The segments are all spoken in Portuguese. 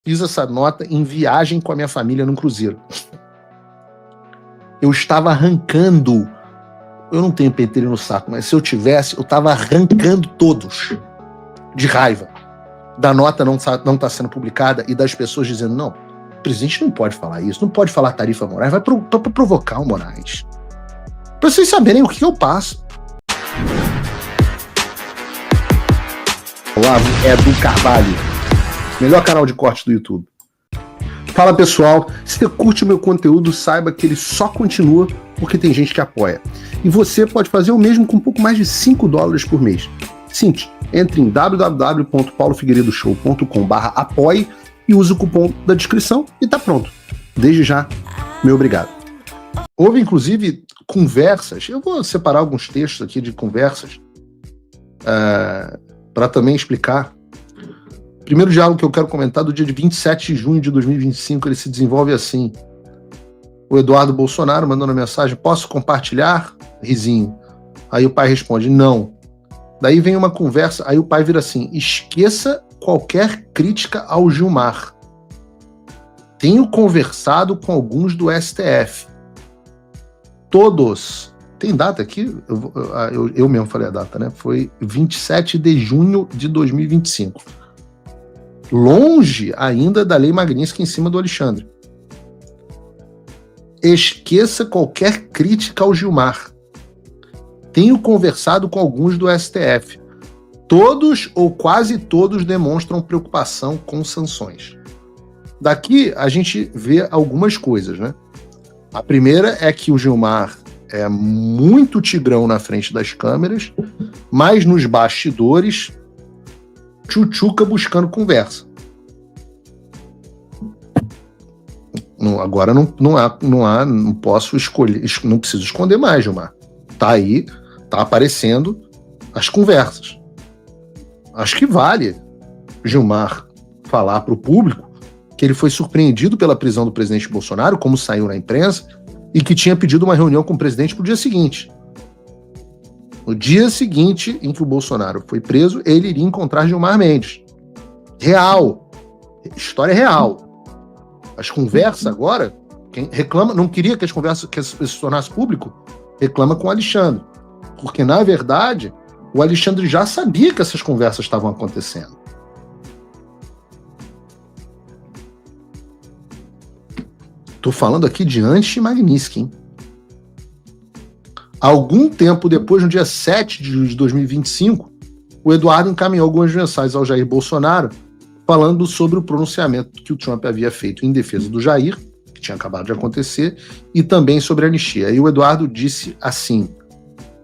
fiz essa nota em viagem com a minha família num cruzeiro. Eu estava arrancando. Eu não tenho pentelho no saco, mas se eu tivesse, eu estava arrancando todos de raiva da nota não tá sendo publicada e das pessoas dizendo, não, o presidente não pode falar isso, não pode falar tarifa Moraes, vai provocar o Moraes. Pra vocês saberem o que eu passo. Olavo Edu Carvalho, melhor canal de corte do YouTube. Fala pessoal, se você curte o meu conteúdo, saiba que ele só continua porque tem gente que apoia. E você pode fazer o mesmo com um pouco mais de $5 por mês. Simples, entre em www.paulofigueiredoshow.com/apoie e use o cupom da descrição e tá pronto. Desde já, meu obrigado. Houve inclusive conversas, eu vou separar alguns textos aqui de conversas para também explicar. Primeiro diálogo que eu quero comentar do dia de 27 de junho de 2025, ele se desenvolve assim. O Eduardo Bolsonaro mandando uma mensagem, posso compartilhar? Risinho. Aí o pai responde, não. Daí vem uma conversa, aí o pai vira assim, esqueça qualquer crítica ao Gilmar. Tenho conversado com alguns do STF. Todos. Tem data aqui? Eu mesmo falei a data, né? Foi 27 de junho de 2025. Longe ainda da lei Magnitsky em cima do Alexandre. Esqueça qualquer crítica ao Gilmar. Tenho conversado com alguns do STF. Todos ou quase todos demonstram preocupação com sanções. Daqui a gente vê algumas coisas, né? A primeira é que o Gilmar é muito tigrão na frente das câmeras, mas nos bastidores tchutchuca buscando conversa. Agora não posso escolher, não preciso esconder mais, Gilmar. Tá aí, tá aparecendo as conversas. Acho que vale Gilmar falar para o público que ele foi surpreendido pela prisão do presidente Bolsonaro, como saiu na imprensa, e que tinha pedido uma reunião com o presidente para o dia seguinte. No dia seguinte em que o Bolsonaro foi preso, ele iria encontrar Gilmar Mendes. Real. História real. As conversas agora, quem reclama, não queria que as conversas que se tornasse público, reclama com o Alexandre. Porque, na verdade, o Alexandre já sabia que essas conversas estavam acontecendo. Estou falando aqui de antes de Magnitsky, hein? Algum tempo depois, no dia 7 de julho de 2025, o Eduardo encaminhou algumas mensagens ao Jair Bolsonaro falando sobre o pronunciamento que o Trump havia feito em defesa do Jair, que tinha acabado de acontecer, e também sobre a anistia. E o Eduardo disse assim,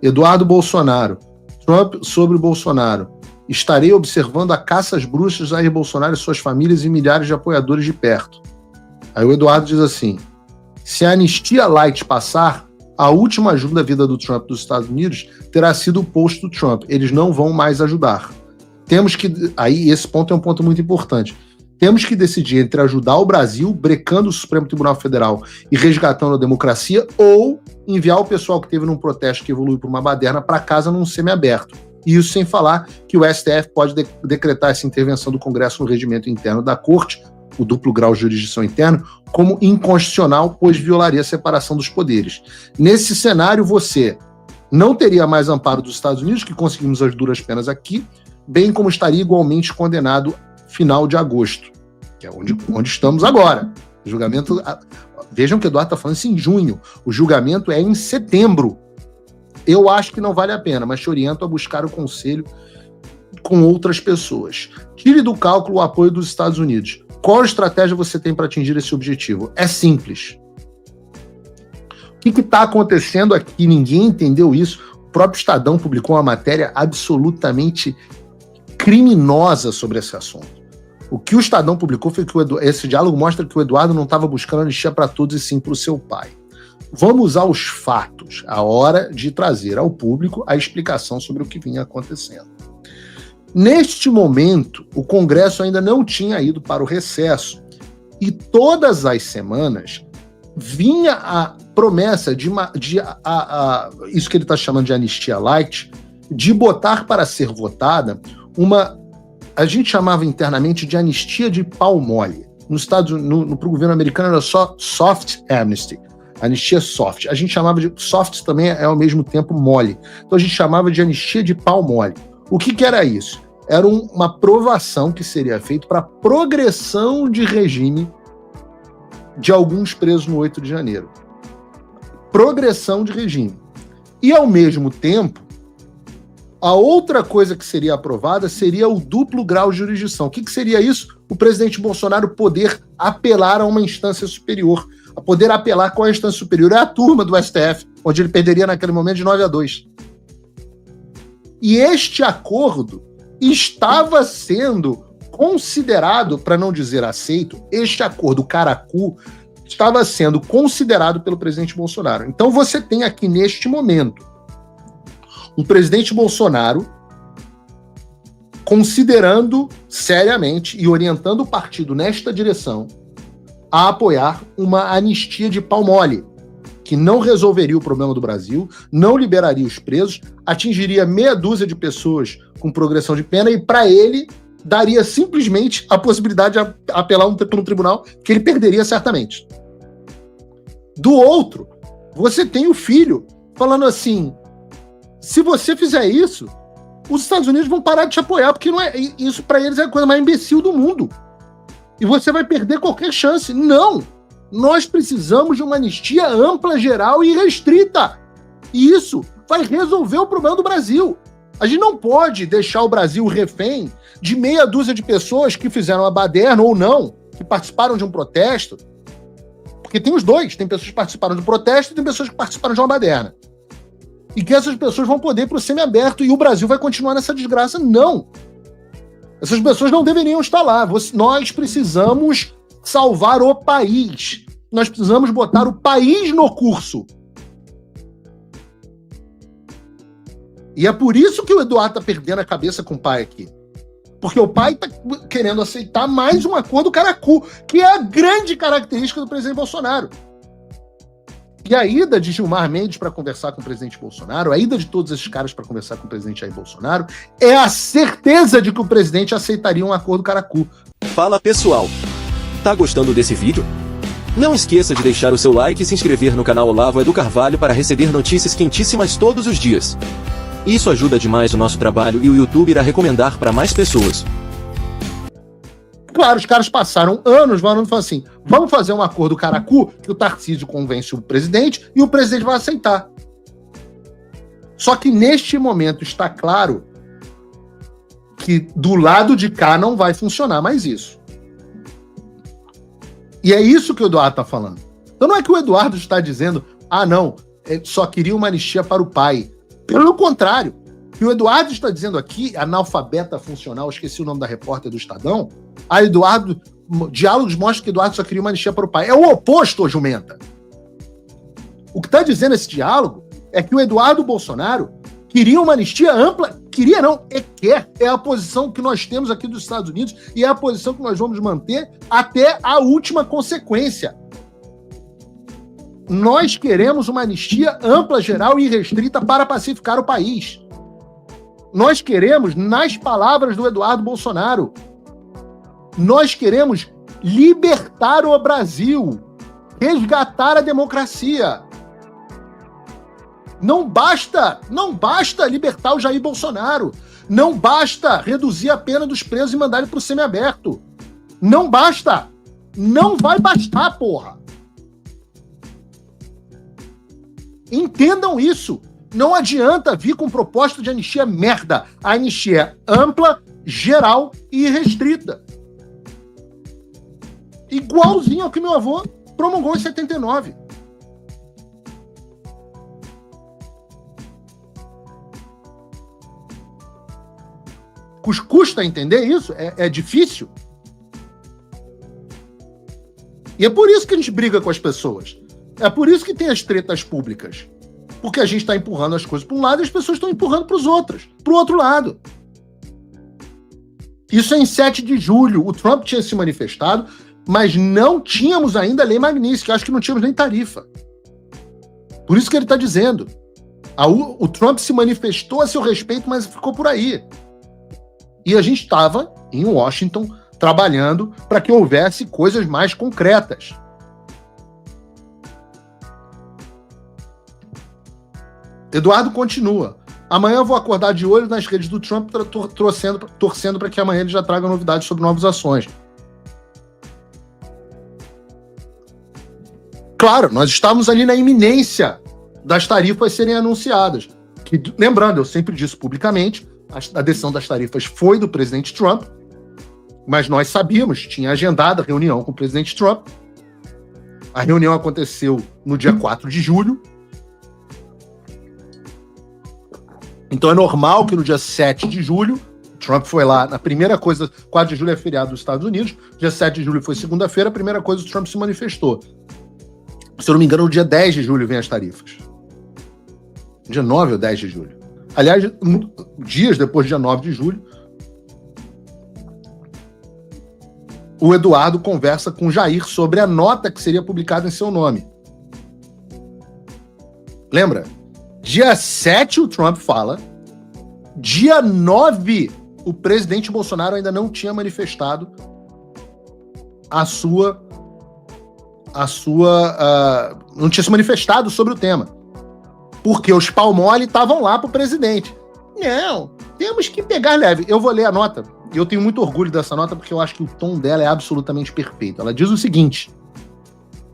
Eduardo Bolsonaro, Trump sobre Bolsonaro, estarei observando a caça às bruxas Jair Bolsonaro e suas famílias e milhares de apoiadores de perto. Aí o Eduardo diz assim, se a anistia light passar, a última ajuda da vida do Trump dos Estados Unidos terá sido o post do Trump. Eles não vão mais ajudar. Temos que... Aí esse ponto é um ponto muito importante. Temos que decidir entre ajudar o Brasil, brecando o Supremo Tribunal Federal e resgatando a democracia, ou enviar o pessoal que teve num protesto que evoluiu para uma baderna para casa num semiaberto. E isso sem falar que o STF pode decretar essa intervenção do Congresso no regimento interno da Corte, o duplo grau de jurisdição interno, como inconstitucional, pois violaria a separação dos poderes. Nesse cenário, você não teria mais amparo dos Estados Unidos, que conseguimos as duras penas aqui, bem como estaria igualmente condenado final de agosto, que é onde estamos agora. O julgamento, vejam que o Eduardo está falando isso em junho, o julgamento é em setembro. Eu acho que não vale a pena, mas te oriento a buscar o conselho com outras pessoas. Tire do cálculo o apoio dos Estados Unidos. Qual estratégia você tem para atingir esse objetivo? É simples. O que está acontecendo aqui? Ninguém entendeu isso. O próprio Estadão publicou uma matéria absolutamente criminosa sobre esse assunto. O que o Estadão publicou foi que esse diálogo mostra que o Eduardo não estava buscando anistia para todos e sim para o seu pai. Vamos usar os fatos, a hora de trazer ao público a explicação sobre o que vinha acontecendo. Neste momento, o Congresso ainda não tinha ido para o recesso e todas as semanas vinha a promessa de isso que ele está chamando de anistia light, de botar para ser votada a gente chamava internamente de anistia de pau mole. pro governo americano era só soft amnesty, anistia soft. A gente chamava de soft também é ao mesmo tempo mole. Então a gente chamava de anistia de pau mole. O que era isso? Era uma aprovação que seria feita para progressão de regime de alguns presos no 8 de janeiro. Progressão de regime. E, ao mesmo tempo, a outra coisa que seria aprovada seria o duplo grau de jurisdição. O que seria isso? O presidente Bolsonaro poder apelar a uma instância superior. A poder apelar com a instância superior é a turma do STF, onde ele perderia naquele momento de 9-2. E este acordo estava sendo considerado, para não dizer aceito, este acordo Caracu estava sendo considerado pelo presidente Bolsonaro. Então você tem aqui neste momento um presidente Bolsonaro considerando seriamente e orientando o partido nesta direção a apoiar uma anistia de pau mole, que não resolveria o problema do Brasil, não liberaria os presos, atingiria meia dúzia de pessoas com progressão de pena e, para ele, daria simplesmente a possibilidade de apelar para um tribunal que ele perderia certamente. Do outro, você tem o filho falando assim, se você fizer isso, os Estados Unidos vão parar de te apoiar, porque não é, isso para eles é a coisa mais imbecil do mundo. E você vai perder qualquer chance. Não! Nós precisamos de uma anistia ampla, geral e restrita. E isso vai resolver o problema do Brasil. A gente não pode deixar o Brasil refém de meia dúzia de pessoas que fizeram a baderna ou não, que participaram de um protesto. Porque tem os dois. Tem pessoas que participaram do protesto e tem pessoas que participaram de uma baderna. E que essas pessoas vão poder ir para o semiaberto e o Brasil vai continuar nessa desgraça. Não! Essas pessoas não deveriam estar lá. Nós precisamos salvar o país. Nós precisamos botar o país no curso. E é por isso que o Eduardo está perdendo a cabeça com o pai aqui. Porque o pai está querendo aceitar mais um acordo Caracu, que é a grande característica do presidente Bolsonaro. E a ida de Gilmar Mendes para conversar com o presidente Bolsonaro, a ida de todos esses caras para conversar com o presidente Jair Bolsonaro, é a certeza de que o presidente aceitaria um acordo Caracu. Fala pessoal, tá gostando desse vídeo? Não esqueça de deixar o seu like e se inscrever no canal Olavo Edu Carvalho para receber notícias quentíssimas todos os dias. Isso ajuda demais o nosso trabalho e o YouTube irá recomendar para mais pessoas. Claro, os caras passaram anos falando assim, vamos fazer um acordo Caracu que o Tarcísio convence o presidente e o presidente vai aceitar. Só que neste momento está claro que do lado de cá não vai funcionar mais isso. E é isso que o Eduardo está falando. Então não é que o Eduardo está dizendo, não, só queria uma anistia para o pai. Pelo contrário, o que o Eduardo está dizendo aqui, analfabeta funcional, esqueci o nome da repórter do Estadão, diálogos mostram que Eduardo só queria uma anistia para o pai. É o oposto, ô jumenta. O que está dizendo esse diálogo é que o Eduardo Bolsonaro queria uma anistia ampla, queria não, quer, é a posição que nós temos aqui dos Estados Unidos e é a posição que nós vamos manter até a última consequência. Nós queremos uma anistia ampla, geral e restrita para pacificar o país. Nós queremos, nas palavras do Eduardo Bolsonaro, nós queremos libertar o Brasil, resgatar a democracia. Não basta libertar o Jair Bolsonaro. Não basta reduzir a pena dos presos e mandar ele para o semiaberto. Não basta. Não vai bastar, porra. Entendam isso. Não adianta vir com proposta de anistia merda. A anistia é ampla, geral e restrita. Igualzinho ao que meu avô promulgou em 79. Custa entender isso? É difícil? E é por isso que a gente briga com as pessoas. É por isso que tem as tretas públicas. Porque a gente está empurrando as coisas para um lado e as pessoas estão empurrando para os outros, para o outro lado. Isso é em 7 de julho. O Trump tinha se manifestado, mas não tínhamos ainda a Lei Magnitsky. Acho que não tínhamos nem tarifa. Por isso que ele está dizendo. O Trump se manifestou a seu respeito, mas ficou por aí. E a gente estava em Washington trabalhando para que houvesse coisas mais concretas. Eduardo continua. Amanhã eu vou acordar de olho nas redes do Trump, torcendo para que amanhã ele já traga novidades sobre novas ações. Claro, nós estávamos ali na iminência das tarifas serem anunciadas. Que, lembrando, eu sempre disse publicamente, a decisão das tarifas foi do presidente Trump, mas nós sabíamos, tinha agendada a reunião com o presidente Trump. A reunião aconteceu no dia 4 de julho. Então é normal que no dia 7 de julho, Trump foi lá, na primeira coisa, 4 de julho é feriado dos Estados Unidos, dia 7 de julho foi segunda-feira, a primeira coisa o Trump se manifestou. Se eu não me engano, no dia 10 de julho vem as tarifas. Dia 9 ou 10 de julho. Aliás, dias depois do dia 9 de julho, o Eduardo conversa com Jair sobre a nota que seria publicada em seu nome. Lembra? Dia 7 o Trump fala, dia 9 o presidente Bolsonaro ainda não tinha manifestado não tinha se manifestado sobre o tema. Porque os pau mole estavam lá pro presidente. Não, temos que pegar leve. Eu vou ler a nota. Eu tenho muito orgulho dessa nota porque eu acho que o tom dela é absolutamente perfeito. Ela diz o seguinte: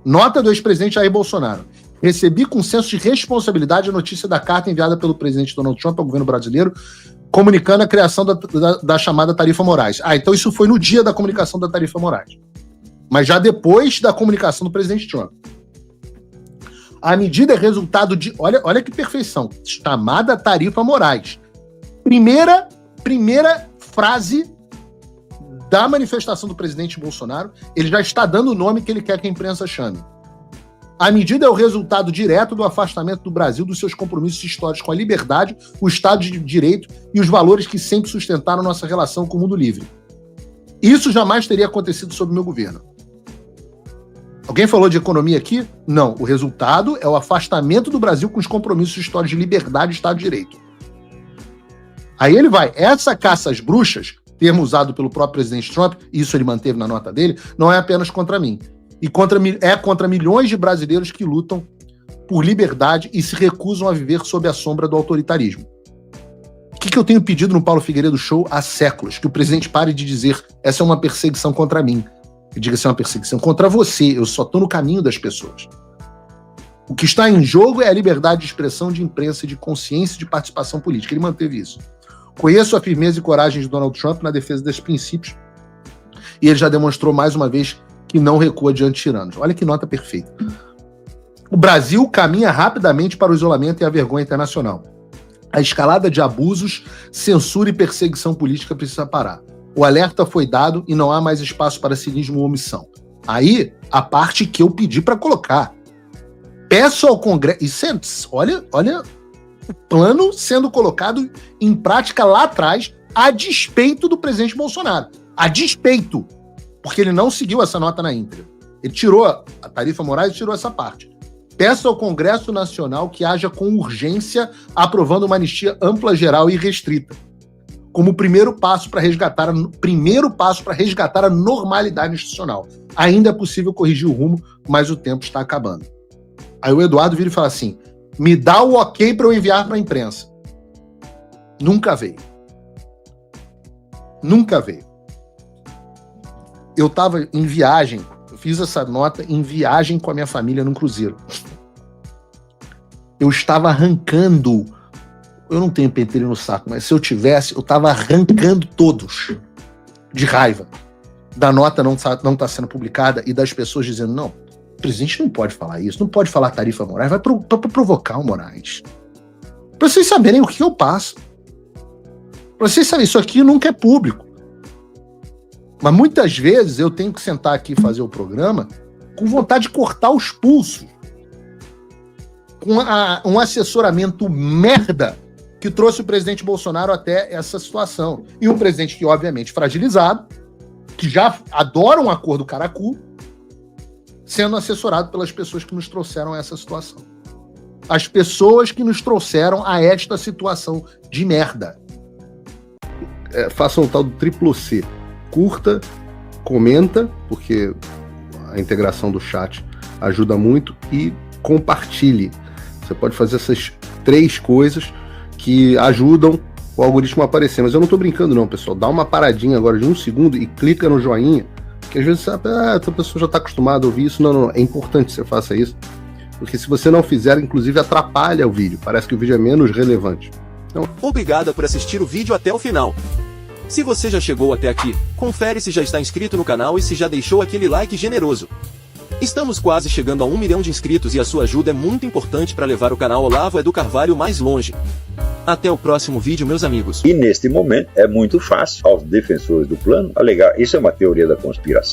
nota do ex-presidente Jair Bolsonaro. Recebi com senso de responsabilidade a notícia da carta enviada pelo presidente Donald Trump ao governo brasileiro, comunicando a criação da chamada tarifa Moraes. Então isso foi no dia da comunicação da tarifa Moraes. Mas já depois da comunicação do presidente Trump. A medida é resultado de... Olha que perfeição. Chamada tarifa Moraes. Primeira frase da manifestação do presidente Bolsonaro, ele já está dando o nome que ele quer que a imprensa chame. A medida é o resultado direto do afastamento do Brasil dos seus compromissos históricos com a liberdade, o Estado de Direito e os valores que sempre sustentaram nossa relação com o mundo livre. Isso jamais teria acontecido sob meu governo. Alguém falou de economia aqui? Não. O resultado é o afastamento do Brasil com os compromissos históricos de liberdade e Estado de Direito. Aí ele vai. Essa caça às bruxas, termo usado pelo próprio presidente Trump, e isso ele manteve na nota dele, não é apenas contra mim. É contra milhões de brasileiros que lutam por liberdade e se recusam a viver sob a sombra do autoritarismo. O que eu tenho pedido no Paulo Figueiredo Show há séculos? Que o presidente pare de dizer essa é uma perseguição contra mim. E diga que é uma perseguição contra você. Eu só estou no caminho das pessoas. O que está em jogo é a liberdade de expressão, de imprensa, de consciência e de participação política. Ele manteve isso. Conheço a firmeza e coragem de Donald Trump na defesa desses princípios e ele já demonstrou mais uma vez que não recua diante de tiranos. Olha que nota perfeita. O Brasil caminha rapidamente para o isolamento e a vergonha internacional. A escalada de abusos, censura e perseguição política precisa parar. O alerta foi dado e não há mais espaço para cinismo ou omissão. Aí, a parte que eu pedi para colocar. Peço ao Congresso... Olha o plano sendo colocado em prática lá atrás, a despeito do presidente Bolsonaro. A despeito. Porque ele não seguiu essa nota na íntegra. Ele tirou a tarifa Moraes e tirou essa parte. Peço ao Congresso Nacional que haja com urgência aprovando uma anistia ampla, geral e restrita, como primeiro passo para resgatar a normalidade institucional. Ainda é possível corrigir o rumo, mas o tempo está acabando. Aí o Eduardo vira e fala assim, me dá o ok para eu enviar para a imprensa. Nunca veio. Eu estava em viagem, eu fiz essa nota em viagem com a minha família num cruzeiro. Eu estava arrancando, eu não tenho pentelho no saco, mas se eu tivesse, eu estava arrancando todos de raiva da nota não tá sendo publicada e das pessoas dizendo, não, o presidente não pode falar isso, não pode falar tarifa Moraes, vai provocar o Moraes. Para vocês saberem o que eu passo. Para vocês saberem, isso aqui nunca é público. Mas muitas vezes eu tenho que sentar aqui e fazer o programa com vontade de cortar os pulsos. Com um assessoramento merda que trouxe o presidente Bolsonaro até essa situação. E um presidente que, obviamente, fragilizado, que já adora um acordo caracu, sendo assessorado pelas pessoas que nos trouxeram a essa situação. As pessoas que nos trouxeram a esta situação de merda. Faça o tal do triplo C. Curta, comenta, porque a integração do chat ajuda muito, e compartilhe. Você pode fazer essas 3 coisas que ajudam o algoritmo a aparecer. Mas eu não tô brincando não, pessoal. Dá uma paradinha agora de 1 segundo e clica no joinha, que às vezes sabe, essa pessoa já está acostumada a ouvir isso. Não, é importante que você faça isso, porque se você não fizer, inclusive atrapalha o vídeo. Parece que o vídeo é menos relevante. Então... Obrigado por assistir o vídeo até o final. Se você já chegou até aqui, confere se já está inscrito no canal e se já deixou aquele like generoso. Estamos quase chegando a 1 milhão de inscritos e a sua ajuda é muito importante para levar o canal Olavo é do Carvalho mais longe. Até o próximo vídeo, meus amigos. E neste momento é muito fácil aos defensores do plano alegar isso é uma teoria da conspiração.